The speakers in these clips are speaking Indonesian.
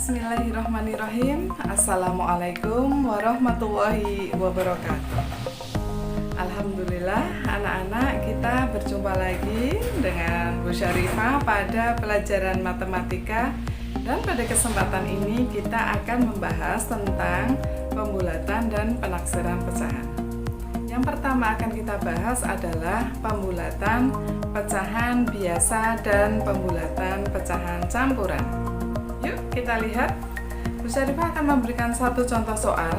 Bismillahirrahmanirrahim. Assalamualaikum warahmatullahi wabarakatuh. Alhamdulillah, anak-anak, kita berjumpa lagi dengan Bu Syarifah pada pelajaran matematika. Dan pada kesempatan ini kita akan membahas tentang pembulatan dan penaksiran pecahan. Yang pertama akan kita bahas adalah pembulatan pecahan biasa dan pembulatan pecahan campuran. Yuk kita lihat. Bu Syarifah akan memberikan satu contoh soal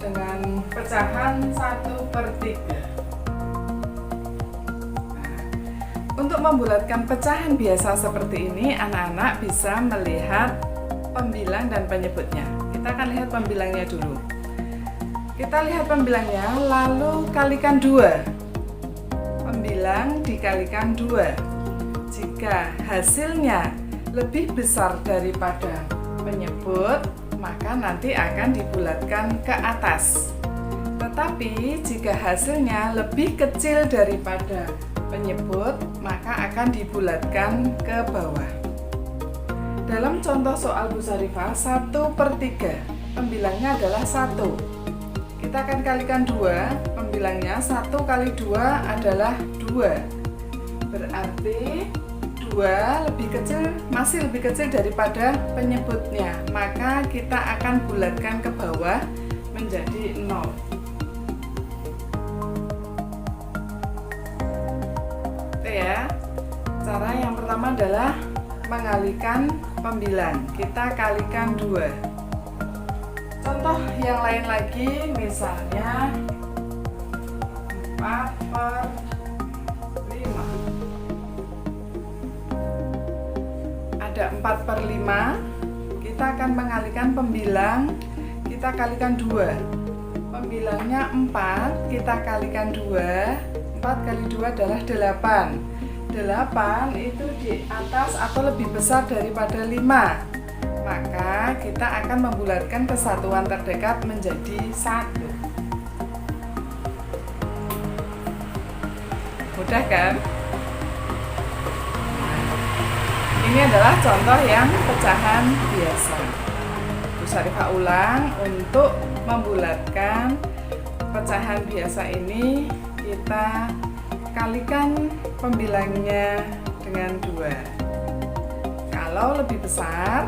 dengan pecahan 1/3. Untuk membulatkan pecahan biasa seperti ini, anak-anak bisa melihat pembilang dan penyebutnya. Kita akan lihat pembilangnya dulu. Kita lihat pembilangnya, lalu kalikan 2. Pembilang dikalikan 2. Jika hasilnya lebih besar daripada penyebut, maka nanti akan dibulatkan ke atas. Tetapi jika hasilnya lebih kecil daripada penyebut, maka akan dibulatkan ke bawah. Dalam contoh soal Bu Syarifah 1/3, pembilangnya adalah 1. Kita akan kalikan 2, pembilangnya 1 kali 2 adalah 2. Berarti 2 masih lebih kecil daripada penyebutnya, maka kita akan bulatkan ke bawah menjadi 0. Oke ya. Cara yang pertama adalah mengalihkan pembilang. Kita kalikan 2. Contoh yang lain lagi, misalnya 4/5. Ada 4/5, kita akan mengalihkan pembilang, kita kalikan 2. Pembilangnya 4, kita kalikan 2. 4 kali 2 adalah 8. 8 itu di atas atau lebih besar daripada 5. Maka kita akan membulatkan kesatuan terdekat menjadi 1. Mudah kan? Ini adalah contoh yang pecahan biasa. Bu Syarifah ulang, untuk membulatkan pecahan biasa ini kita kalikan pembilangnya dengan 2. Kalau lebih besar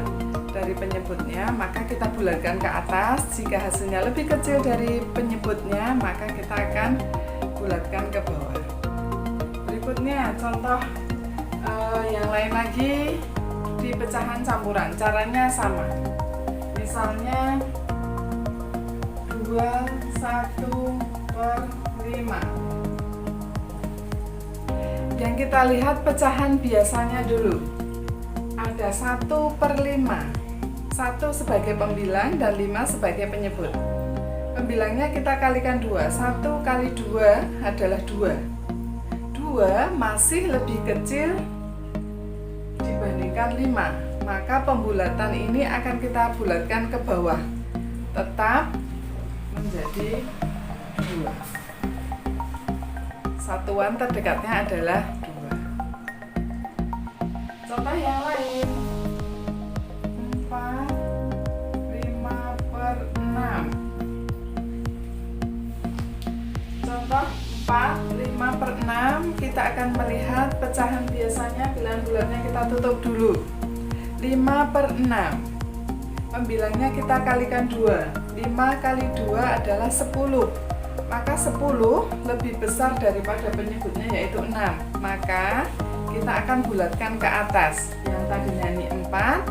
dari penyebutnya, maka kita bulatkan ke atas. Jika hasilnya lebih kecil dari penyebutnya, maka kita akan bulatkan ke bawah. Berikutnya contoh yang lain lagi di pecahan campuran, caranya sama. Misalnya 21/5. Yang kita lihat pecahan biasanya dulu. Ada 1/5. 1 sebagai pembilang dan 5 sebagai penyebut. Pembilangnya kita kalikan 2. 1 kali 2 adalah 2. 2 masih lebih kecil dibandingkan 5, maka pembulatan ini akan kita bulatkan ke bawah, tetap menjadi 2. Satuan terdekatnya adalah 2. Contoh yang lain, 4/5/6. Contoh 4/5/6, kita akan melihat pecahan biasanya, bilangan bulatnya kita tutup dulu. 5/6, pembilangnya kita kalikan 2. 5 kali 2 adalah 10. Maka 10 lebih besar daripada penyebutnya, yaitu 6. Maka kita akan bulatkan ke atas. Yang tadinya ini 4,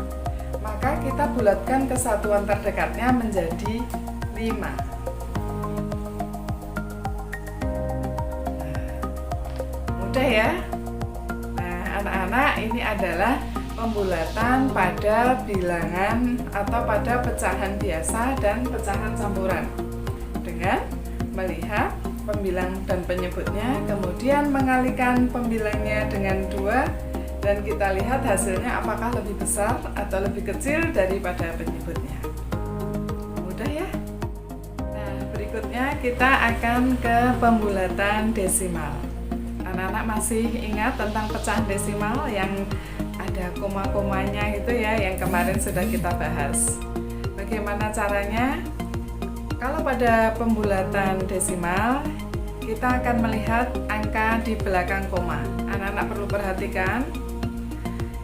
maka kita bulatkan kesatuan terdekatnya menjadi 5. Mudah ya? Nah, anak-anak, ini adalah pembulatan pada bilangan atau pada pecahan biasa dan pecahan campuran dengan melihat pembilang dan penyebutnya, kemudian mengalihkan pembilangnya dengan 2, dan kita lihat hasilnya apakah lebih besar atau lebih kecil daripada penyebutnya. Mudah ya? Nah, berikutnya kita akan ke pembulatan desimal. Anak-anak masih ingat tentang pecahan desimal yang ada koma-komanya itu ya, yang kemarin sudah kita bahas. Bagaimana caranya? Kalau pada pembulatan desimal, kita akan melihat angka di belakang koma. Anak-anak perlu perhatikan,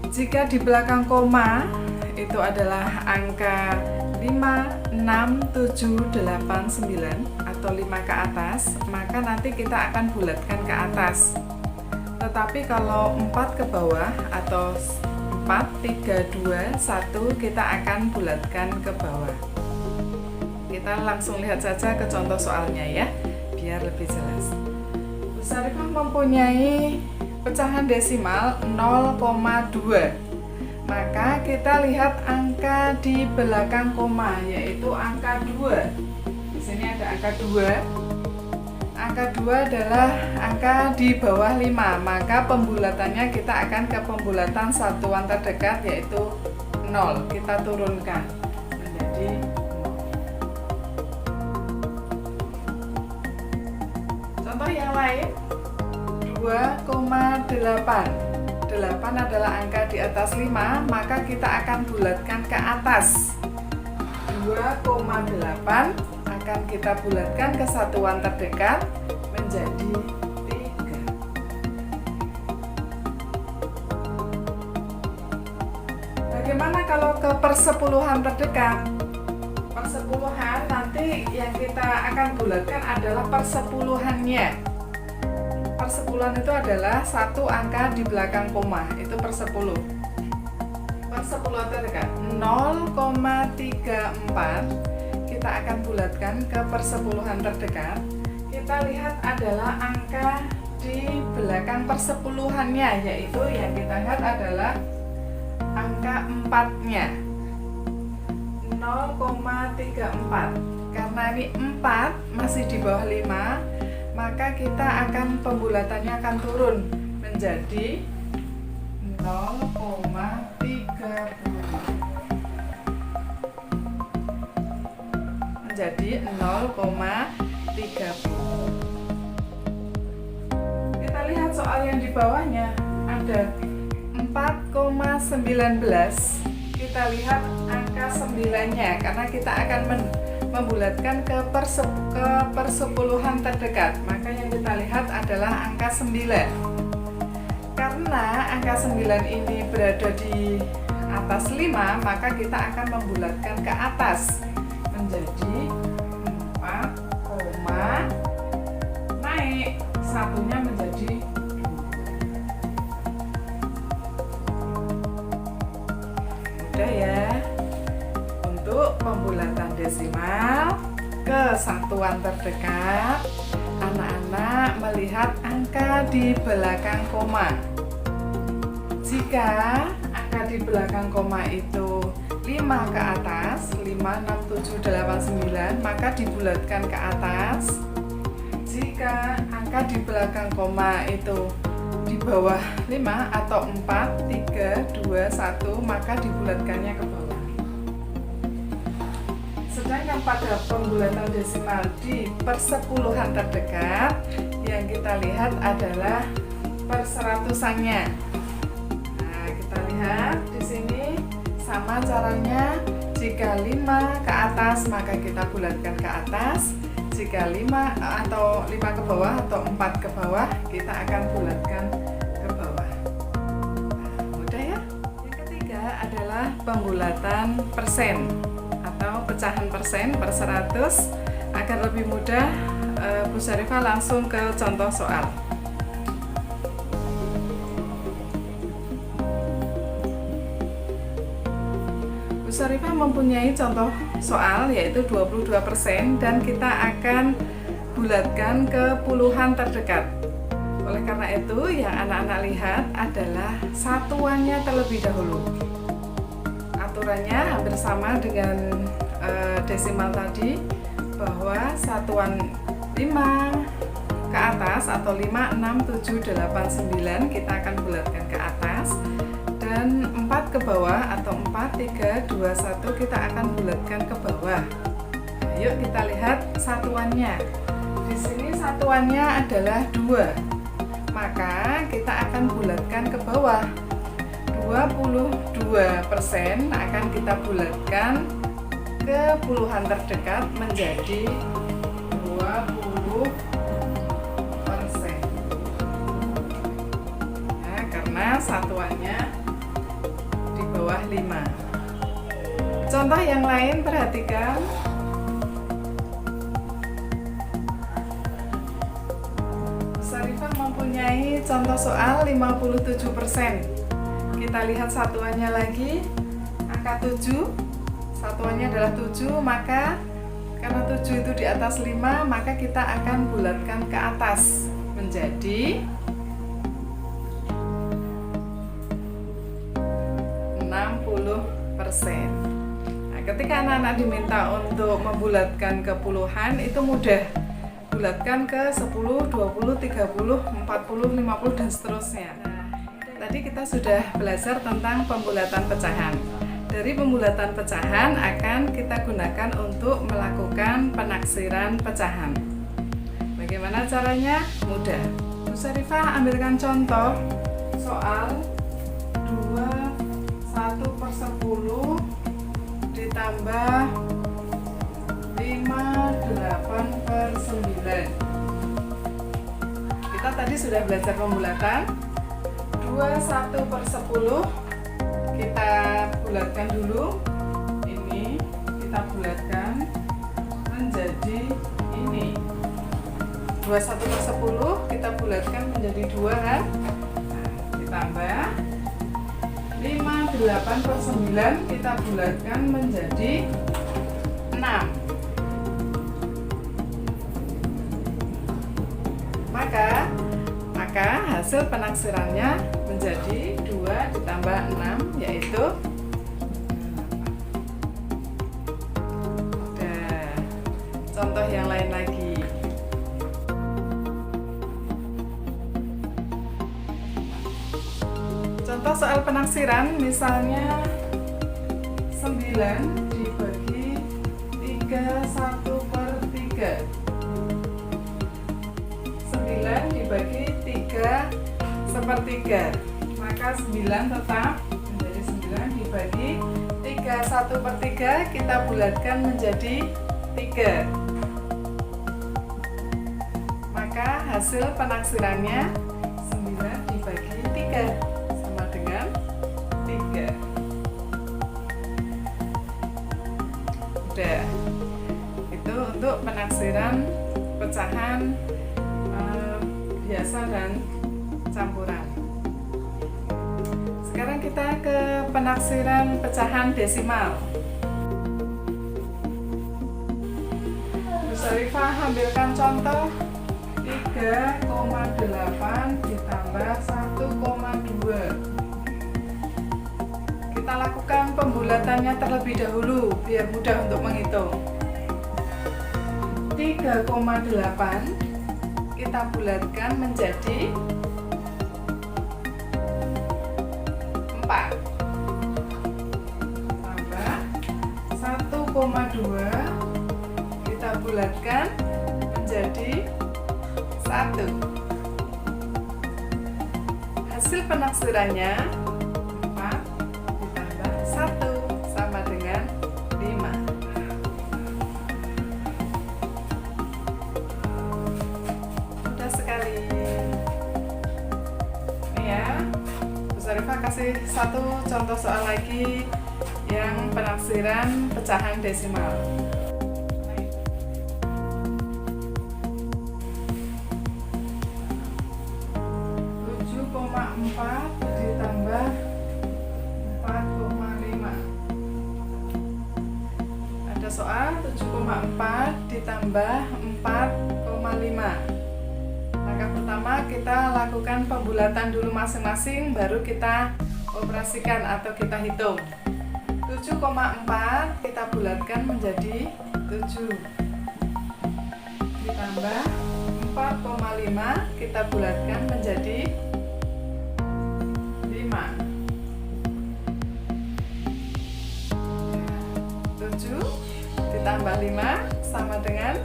jika di belakang koma itu adalah angka 5, 6, 7, 8, 9 atau 5 ke atas, maka nanti kita akan bulatkan ke atas. Tetapi kalau 4 ke bawah atau 4, 3, 2, 1, kita akan bulatkan ke bawah. Kita langsung lihat saja ke contoh soalnya ya, biar lebih jelas. Bu Syarifah mempunyai pecahan desimal 0,2. Maka kita lihat angka di belakang koma, yaitu angka 2. Di sini ada angka 2. Angka 2 adalah angka di bawah 5. Maka pembulatannya kita akan ke pembulatan satuan terdekat, yaitu 0. Kita turunkan menjadi 0. Contoh yang lain, 2,8. 8 adalah angka di atas 5, maka kita akan bulatkan ke atas. 2,8 akan kita bulatkan ke satuan terdekat menjadi 3. Bagaimana kalau ke persepuluhan terdekat? Persepuluhan nanti yang kita akan bulatkan adalah persepuluhannya. Persepuluhan itu adalah satu angka di belakang koma, itu persepuluh. Persepuluhan terdekat 0,34 kita akan bulatkan ke persepuluhan terdekat. Kita lihat adalah angka di belakang persepuluhannya, yaitu yang kita lihat adalah angka 4-nya 0,34. Karena ini 4 masih di bawah 5, maka kita akan pembulatannya akan turun menjadi 0,30. Menjadi 0,30. Kita lihat soal yang di bawahnya ada 4,19. Kita lihat angka 9-nya karena kita akan membulatkan ke persepuluhan terdekat, maka yang kita lihat adalah angka 9. Karena angka 9 ini berada di atas 5, maka kita akan membulatkan ke atas menjadi 4, naik satunya menjadi 2. Mudah ya. Untuk pembulatan desimal ke satuan terdekat, anak-anak melihat angka di belakang koma. Jika angka di belakang koma itu 5 ke atas, 5, 6, 7, 8, 9, maka dibulatkan ke atas. Jika angka di belakang koma itu di bawah 5 atau 4, 3, 2, 1, maka dibulatkannya ke bawah. Sedangkan pada pembulatan desimal di persepuluhan terdekat, yang kita lihat adalah perseratusannya. Nah, kita lihat di sini sama caranya. Jika 5 ke atas, maka kita bulatkan ke atas. Jika 5 atau 5 ke bawah atau 4 ke bawah, kita akan bulatkan ke bawah. Nah, mudah ya. Yang ketiga adalah pembulatan persen atau pecahan persen per 100. Agar lebih mudah, Bu Syarifah langsung ke contoh soal. Bu Syarifah mempunyai contoh soal yaitu 22% dan kita akan bulatkan ke puluhan terdekat. Oleh karena itu, yang anak-anak lihat adalah satuannya terlebih dahulu. Aturannya hampir sama dengan desimal tadi, bahwa satuan 5 ke atas atau 5, 6, 7, 8, 9 kita akan bulatkan ke atas, dan 4 ke bawah atau 4, 3, 2, 1 kita akan bulatkan ke bawah. Nah, yuk kita lihat satuannya. Di sini satuannya adalah 2, maka kita akan bulatkan ke bawah. 2 22% akan kita bulatkan ke puluhan terdekat menjadi 20%. Nah, karena satuannya di bawah 5. Contoh yang lain, perhatikan. Sarifah mempunyai contoh soal 57%. Kita lihat satuannya lagi, angka 7, satuannya adalah 7, maka karena 7 itu di atas 5, maka kita akan bulatkan ke atas menjadi 60%. Nah, ketika anak-anak diminta untuk membulatkan ke puluhan, itu mudah. Bulatkan ke 10, 20, 30, 40, 50, dan seterusnya. Tadi kita sudah belajar tentang pembulatan pecahan. Dari pembulatan pecahan akan kita gunakan untuk melakukan penaksiran pecahan. Bagaimana caranya? Mudah. Bu Sarifah ambilkan contoh soal 21/10 ditambah 58/9. Kita tadi sudah belajar pembulatan. 21/10 kita bulatkan dulu, ini kita bulatkan menjadi ini. 21/10 kita bulatkan menjadi 2 kan? Nah, ditambah 58/9 kita bulatkan menjadi 6. Maka hasil penaksirannya menjadi 2 ditambah 6, yaitu 8. Contoh yang lain lagi. Contoh soal penaksiran, misalnya 9 dibagi 3 1/3. 9 dibagi 3 1/3, maka 9 tetap menjadi 9 dibagi 3 1/3, kita bulatkan menjadi 3. Maka hasil penaksirannya 9 dibagi 3 sama dengan 3. Udah. Itu untuk penaksiran pecahan biasa dan campuran. Sekarang kita ke penaksiran pecahan desimal. Bu Sarifah ambilkan contoh 3,8 ditambah 1,2. Kita lakukan pembulatannya terlebih dahulu biar mudah untuk menghitung. 3,8 kita bulatkan menjadi 4 tambah 1,2 kita bulatkan menjadi 1. Hasil penaksirannya 4 ditambah 1 sama dengan 5. Mudah sekali. Ini ya, Bu Sarifah kasih satu contoh soal lagi yang penaksiran pecahan desimal. 4 ditambah 4,5. Ada soal 7,4 ditambah 4,5. Langkah pertama kita lakukan pembulatan dulu masing-masing, baru kita operasikan atau kita hitung. 7,4 kita bulatkan menjadi 7 ditambah 4,5 kita bulatkan menjadi 7 ditambah 5 sama dengan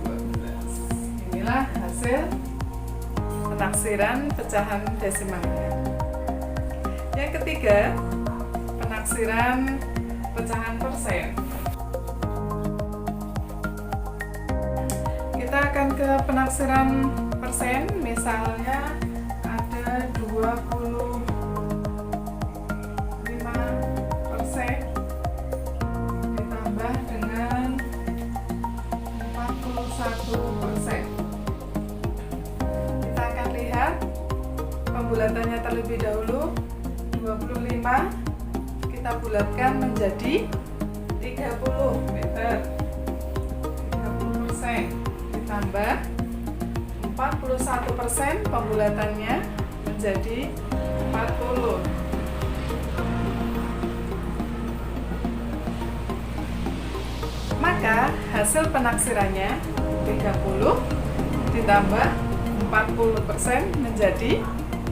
12. Inilah hasil penaksiran pecahan desimalnya. Yang ketiga, penaksiran pecahan persen. Kita akan ke penaksiran persen, misalnya ada 25% ditambah dengan 41%. Kita akan lihat pembulatannya terlebih dahulu. 25 kita bulatkan menjadi 30 meter. 30% ditambah 41% pembulatannya menjadi 40. Maka hasil penaksirannya 30 ditambah 40% menjadi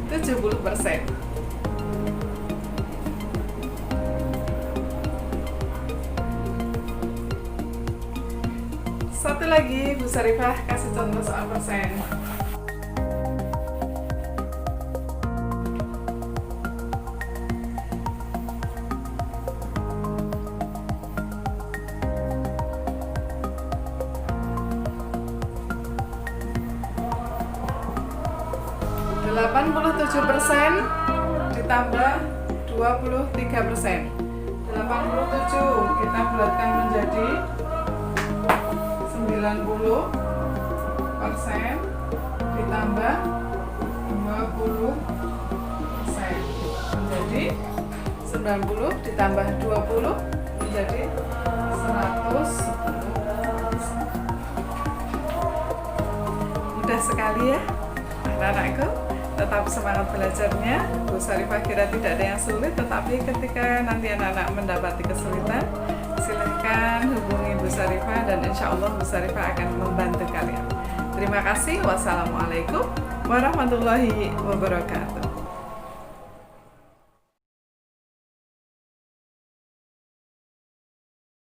70%. Satu lagi, Bu Sarifah kasih contoh soal persen. Delapan puluh 87% ditambah 23%. 87 kita bulatkan menjadi 90% ditambah 20% menjadi 90 ditambah 20 menjadi 110%. Mudah sekali ya anak-anakku, tetap semangat belajarnya. Bu Sarifah kira tidak ada yang sulit, tetapi ketika nanti anak-anak mendapati kesulitan, silahkan hubungi Bu Sarifah dan insya Allah Bu Sarifah akan membantu kalian. Terima kasih. Wassalamualaikum warahmatullahi wabarakatuh.